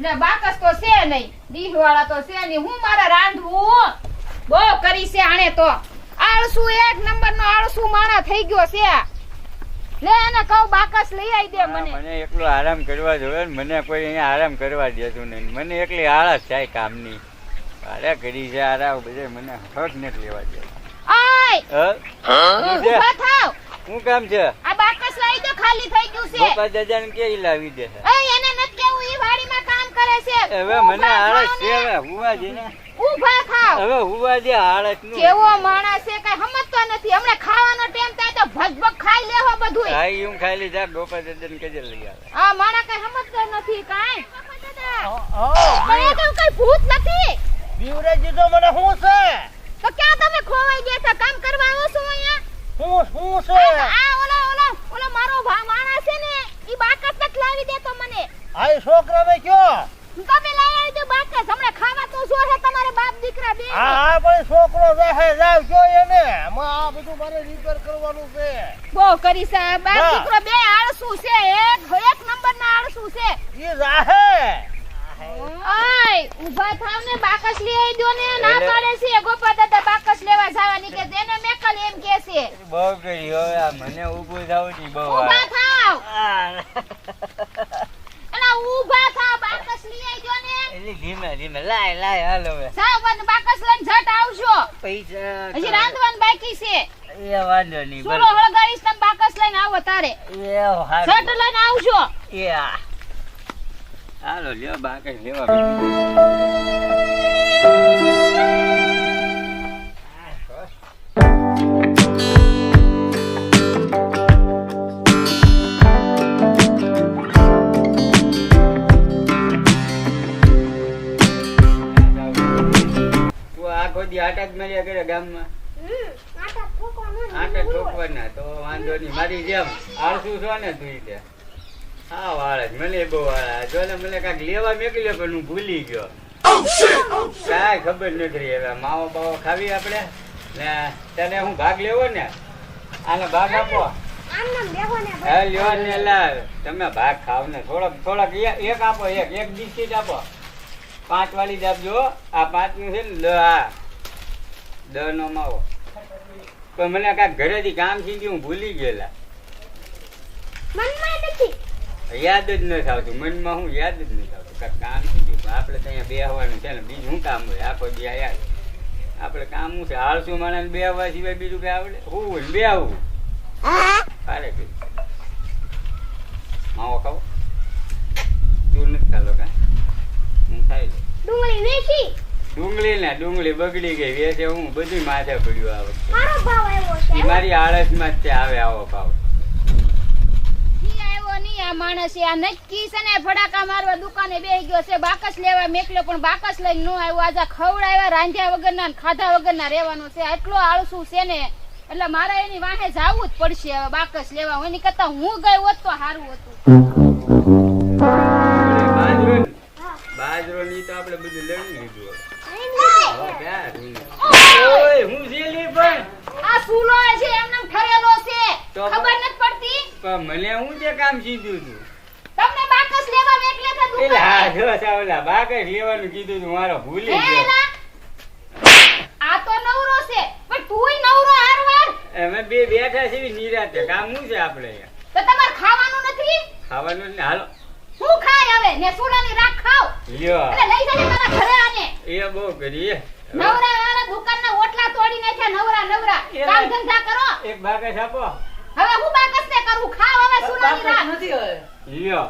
ને બાકસ તો છે નહીં, દીહવાળા તો છે નહીં. હું મારા રાંધવું બહુ કરી છે આણે તો. આળસુ એક નંબરનો આળસુ માણા થઈ ગયો છે. લે એને કહું બાકસ લઈ આવી દે મને. મને એકલો આરામ કરવા જોવે ને, મને કોઈ અહીંયા આરામ કરવા દેતું નહીં. મને એકલી આળસ થાય કામની. અરે ઘડી છે આરામ બધે મને હક નથી લેવા દે. આય ઊભા થાવ. શું કામ છે? આ બાકસ લાવી દો, ખાલી થઈ ગયું છે. બાપા દાદાને કે લાવી દે. એને નથી કેવું, ઈ વાડીમાં કામ કરે છે. હવે મને આળસ છે. હવે હુવા દે ને. ઊભા થાવ. હવે હુવા દે. આળસ નું કેવો માણસ છે, કઈ સમજતો નથી. હમણાં ખાવાનો ટાઈમ થાય તો ભગભગ ખાઈ લેવો બધું. ખાઈ હું ખાઈ લીધા. ગોપા દાદાને કેજે લઈ આવે. આ માણા કઈ સમજતો નથી કાઈ. મને તો કઈ ભૂત નથી. બીવરેજી તો મને શું છે? તો ક્યાં તમે ખોવાઈ ગયા છો? કામ કરવા આવો છો અહીંયા? શું છે? આ ઓલો મારો માણસ છે ને, ઈ બાકસ તક લાવી દે તો મને. આ છોકરાને કયો? તમે લઈ આવી દો બાકસ. હમણાં ખાવા તો જો છે તમારે બાપ દીકરા બે. આ પણ છોકરો રહે જાવ કયો એને. આ બધું મારે રિપેર કરવાનું છે. બહુ કરી છે. બાપ દીકરો બે આળસુ છે. એક નંબરના આળસુ છે. ઈ જાહે. ઓય ઊભા થાવ ને, બાકસ લઈ આવી દો ને. ના પાડે છે ગોપા દાદા બાકસ લેવા જવાની કે તેને મેકલ એમ કે છે. બહુ કરી. હવે આ મને ઊભું થાવ છે બહુ. ઊભા થાવ. એલા ઊભા થાવ. બાકસ લઈ આવી દો ને. એટલે ધીમે ધીમે લાય હાલ હવે. સાવ બાકસ લઈને ઝટ આવજો. પૈસા હજી રાંધવાનું બાકી છે. એ વાંધો નહીં. સુરો હળગાડીશ તમે બાકસ લઈને આવો તારે. એ હારું. ઝટ લઈને આવજો. એ હાલો લ્યો બાકસ લેવા. આખો દી આટા જ મળ્યા કરે ગામમાં. આટા ઠોકવાના તો વાંધો નહીં. મારી જેમ આળસુ છો ને તું ઈ. હા વાળા મને બહુ વાળા જો ને. મને કાંઈક લેવા મેકલ્યો પણ હું ભૂલી ગયો. કાંઈ ખબર નથી રહી. હવે માવો બાવો ખાવી આપણે ને. તને હું ભાગ લેવો ને, આને ભાગ આપો. હા લ્યો ને લાવ. તમે ભાગ ખાવ ને થોડાક એક આપો. એક બિસ્કીટ આપો. 5 વાળી જ આપજો. આ 5 નું છે ને. આ 10 નો માવો. પણ મને કાંઈક ઘરેથી કામ થઈ હું ભૂલી ગયેલા. યાદ જ નથી આવતું. મનમાં હું યાદ જ નથી આવતું. કાંઈક કામ થઈ આપણે તો અહીંયા બેહવાનું છે ને. બીજું શું કામ હોય? આખો દી યાદ આપણે કામ શું છે? આળસુ માણસ બેહવા સિવાય બીજું કઈ આવડે? હું બે આવું અરે માવો ખાવ. તું નથી ખાલો કા? હું ખાઈ લઉં. ડુંગળી બગડી ગઈ વેચે. હું બધું માથે પડ્યું આ વખતે. મારી આળસ માં જ આવે આવો ભાવ. આ માણસ આ નક્કી છે ને ફડાકા મારવા દુકાને બેહી ગયો છે. બાકસ લેવા મેકલ્યો પણ બાકસ લઈને નો આવ્યો. આજે ખવડાવ્યા રાંધ્યા વગરના ને ખાધા વગરના રહેવાનું છે. એટલો આળસુ છે ને, એટલે મારે એની વાહે જવું જ પડશે હવે બાકસ લેવા. એની કરતા હું ગઈ હોત તો સારું હતું. બાજરો ની તો આપણે બધું લઈ લીધું. આ સુલો છે એમને ઠરેલો છે. ખબર નથી પડતી. મને હું જે કામ સીધું તું તમને બાકસ લેવા મેકલે તો દુકાને. બાકસ લેવાનું કીધું તું. મારો ભૂલી ગયો. આ તો નવરો છે પણ તુંય નવરો હારવાર. અમે બે બેઠા છે નિરાતે. કામ શું છે આપણે? તો તમારે ખાવાનું નથી? ખાવાનું ને. હાલો હું ખાય હવે ને સુલાની રાખ ખાવ. લ્યો એટલે લઈ જજો મારા ઘરે આને. એ બહુ કરી. નવરા વાળા દુકાનના ઓટલા તોડી નાખ્યા. નવરા કામ ધંધા કરો. એક બાકસ આપો. હવે હું બાકસ ને કરું? ખાવ હવે સુલાની રાખ. લ્યો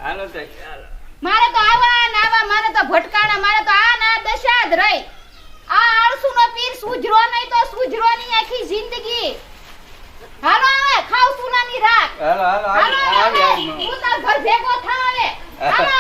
હાલો તો હાલો. મારે તો આવા નાવા, મારે તો ભટકાણા, મારે તો આ ના દશા જ રહી. આ આળસુનો પીર સુજરો નહીં તો સુજરોની આખી જિંદગી. હાલો હવે ખાવ સુલાની રાખ. હાલો હાલો હું તાર ઘર ભેગો થાવ હવે. હાલો